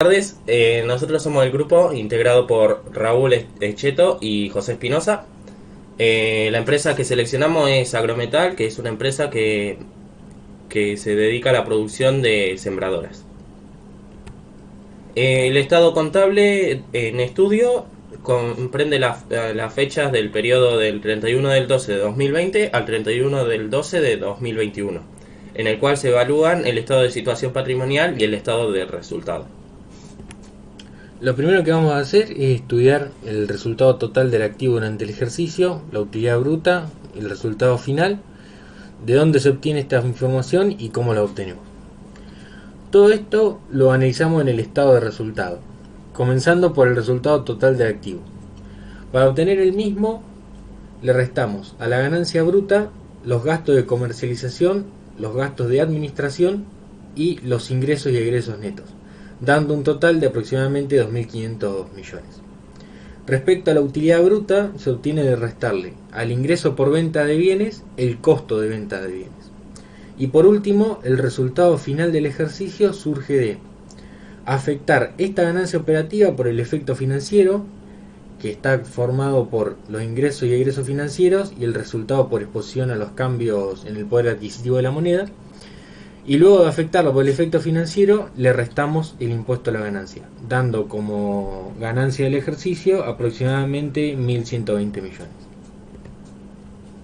Buenas tardes, nosotros somos el grupo integrado por Raúl Echeto y José Espinosa. La empresa que seleccionamos es Agrometal, que es una empresa que se dedica a la producción de sembradoras. El estado contable en estudio comprende las fechas del periodo del 31 del 12 de 2020 al 31 del 12 de 2021, en el cual se evalúan el estado de situación patrimonial y el estado de resultado. Lo primero que vamos a hacer es estudiar el resultado total del activo durante el ejercicio, la utilidad bruta, el resultado final, de dónde se obtiene esta información y cómo la obtenemos. Todo esto lo analizamos en el estado de resultado, comenzando por el resultado total del activo. Para obtener el mismo, le restamos a la ganancia bruta los gastos de comercialización, los gastos de administración y los ingresos y egresos netos, dando un total de aproximadamente 2.500 millones. Respecto a la utilidad bruta, se obtiene de restarle al ingreso por venta de bienes el costo de venta de bienes. Y por último, el resultado final del ejercicio surge de afectar esta ganancia operativa por el efecto financiero, que está formado por los ingresos y egresos financieros, y el resultado por exposición a los cambios en el poder adquisitivo de la moneda. Y luego de afectarlo por el efecto financiero, le restamos el impuesto a la ganancia, dando como ganancia del ejercicio aproximadamente 1.120 millones.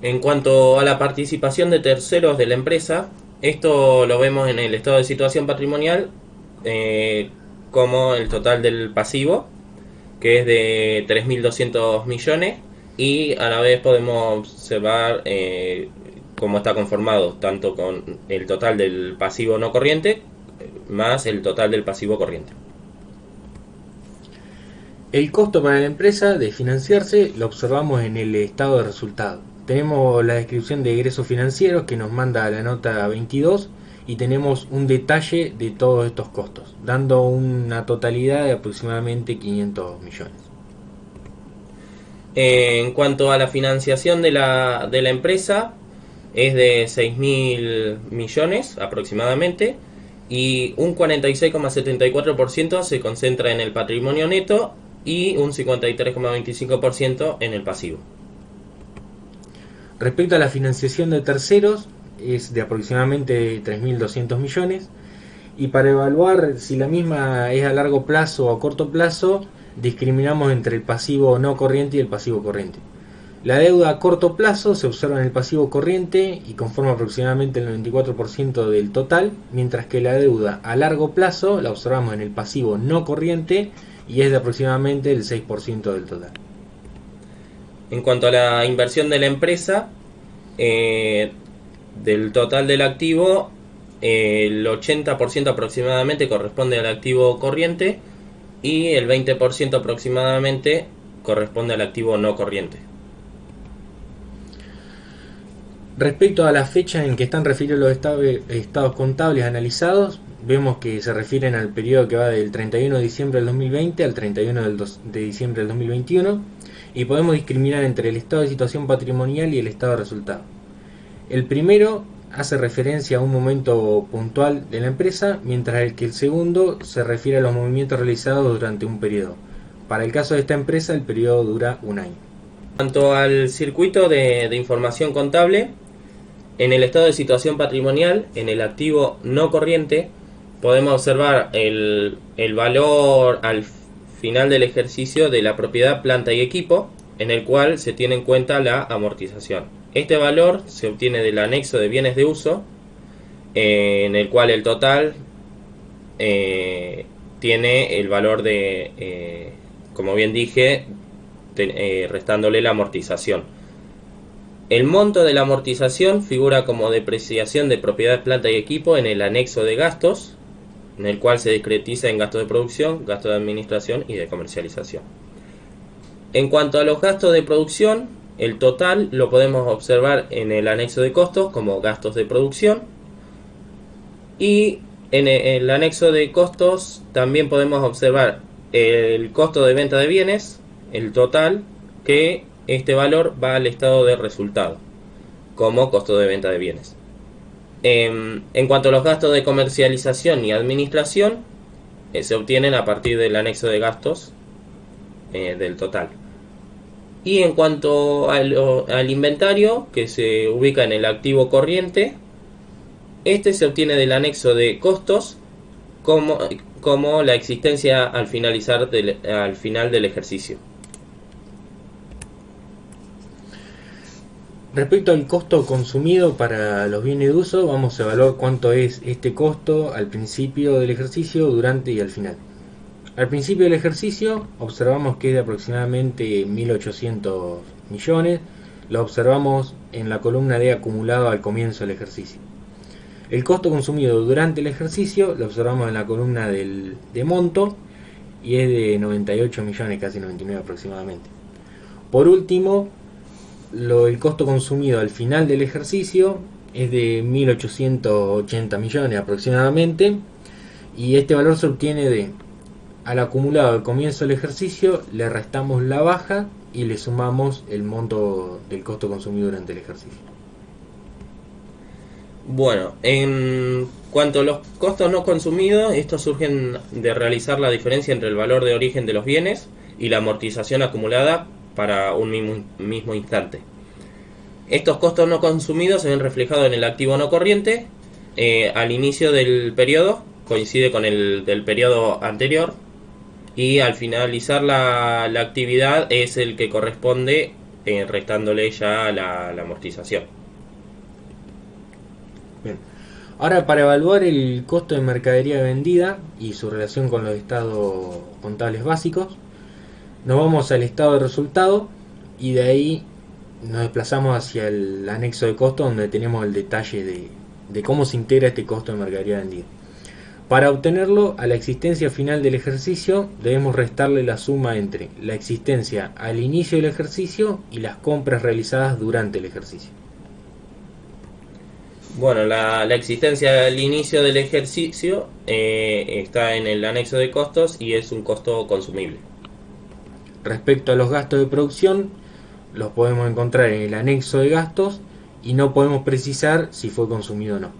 En cuanto a la participación de terceros de la empresa, esto lo vemos en el estado de situación patrimonial como el total del pasivo, que es de 3.200 millones, y a la vez podemos observar cómo está conformado tanto con el total del pasivo no corriente más el total del pasivo corriente. El costo para la empresa de financiarse lo observamos en el estado de resultado. Tenemos la descripción de egresos financieros que nos manda la nota 22 y tenemos un detalle de todos estos costos, dando una totalidad de aproximadamente 500 millones. En cuanto a la financiación de la empresa, es de 6.000 millones aproximadamente, y un 46,74% se concentra en el patrimonio neto y un 53,25% en el pasivo. Respecto a la financiación de terceros, es de aproximadamente 3.200 millones, y para evaluar si la misma es a largo plazo o a corto plazo, discriminamos entre el pasivo no corriente y el pasivo corriente. La deuda a corto plazo se observa en el pasivo corriente y conforma aproximadamente el 94% del total, mientras que la deuda a largo plazo la observamos en el pasivo no corriente y es de aproximadamente el 6% del total. En cuanto a la inversión de la empresa, del total del activo, el 80% aproximadamente corresponde al activo corriente y el 20% aproximadamente corresponde al activo no corriente. Respecto a la fecha en que están referidos los estados contables analizados, vemos que se refieren al periodo que va del 31 de diciembre del 2020 al 31 de diciembre del 2021, y podemos discriminar entre el estado de situación patrimonial y el estado de resultado. El primero hace referencia a un momento puntual de la empresa, mientras que el segundo se refiere a los movimientos realizados durante un periodo. Para el caso de esta empresa, el periodo dura un año. En cuanto al circuito de información contable, en el estado de situación patrimonial, en el activo no corriente, podemos observar el valor al final del ejercicio de la propiedad, planta y equipo, en el cual se tiene en cuenta la amortización. Este valor se obtiene del anexo de bienes de uso, en el cual el total tiene el valor de, como bien dije, restándole la amortización. El monto de la amortización figura como depreciación de propiedad, planta y equipo en el anexo de gastos, en el cual se discretiza en gastos de producción, gastos de administración y de comercialización. En cuanto a los gastos de producción, el total lo podemos observar en el anexo de costos como gastos de producción, y en el anexo de costos también podemos observar el costo de venta de bienes, el total, que este valor va al estado de resultado como costo de venta de bienes. En cuanto a los gastos de comercialización y administración, se obtienen a partir del anexo de gastos del total. Y en cuanto al inventario, que se ubica en el activo corriente, este se obtiene del anexo de costos como la existencia al final del ejercicio. Respecto al costo consumido para los bienes de uso, vamos a evaluar cuánto es este costo al principio del ejercicio, durante y al final. Al principio del ejercicio observamos que es de aproximadamente 1.800 millones, lo observamos en la columna de acumulado al comienzo del ejercicio. El costo consumido durante el ejercicio lo observamos en la columna de monto y es de 98 millones, casi 99 aproximadamente. Por último, el costo consumido al final del ejercicio es de 1.880 millones aproximadamente, y este valor se obtiene al acumulado al comienzo del ejercicio, le restamos la baja y le sumamos el monto del costo consumido durante el ejercicio. Bueno, en cuanto a los costos no consumidos, estos surgen de realizar la diferencia entre el valor de origen de los bienes y la amortización acumulada para un mismo instante. Estos costos no consumidos se ven reflejados en el activo no corriente al inicio del periodo, coincide con el del periodo anterior, y al finalizar la actividad es el que corresponde restándole ya la amortización. Bien. Ahora, para evaluar el costo de mercadería vendida y su relación con los estados contables básicos, nos vamos al estado de resultado y de ahí nos desplazamos hacia el anexo de costo, donde tenemos el detalle de cómo se integra este costo de mercadería vendida. Para obtenerlo, a la existencia final del ejercicio debemos restarle la suma entre la existencia al inicio del ejercicio y las compras realizadas durante el ejercicio. Bueno, la existencia al inicio del ejercicio está en el anexo de costos y es un costo consumible. Respecto a los gastos de producción, los podemos encontrar en el anexo de gastos y no podemos precisar si fue consumido o no.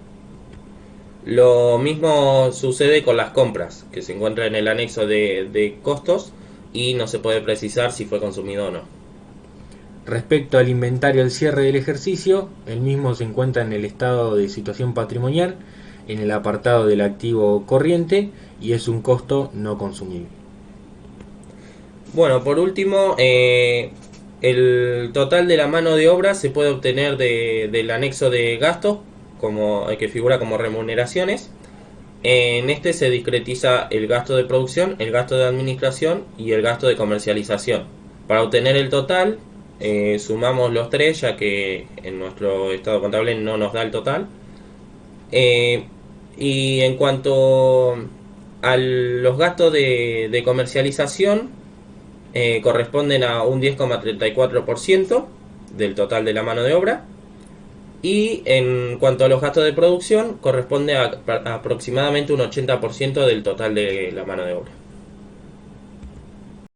Lo mismo sucede con las compras, que se encuentra en el anexo de costos y no se puede precisar si fue consumido o no. Respecto al inventario al cierre del ejercicio, el mismo se encuentra en el estado de situación patrimonial, en el apartado del activo corriente, y es un costo no consumible. Bueno, por último, el total de la mano de obra se puede obtener del anexo de gastos, que figura como remuneraciones. En este se discretiza el gasto de producción, el gasto de administración y el gasto de comercialización. Para obtener el total, sumamos los tres, ya que en nuestro estado contable no nos da el total. Y en cuanto a los gastos de comercialización, corresponden a un 10,34% del total de la mano de obra. Y en cuanto a los gastos de producción, corresponde a aproximadamente un 80% del total de la mano de obra.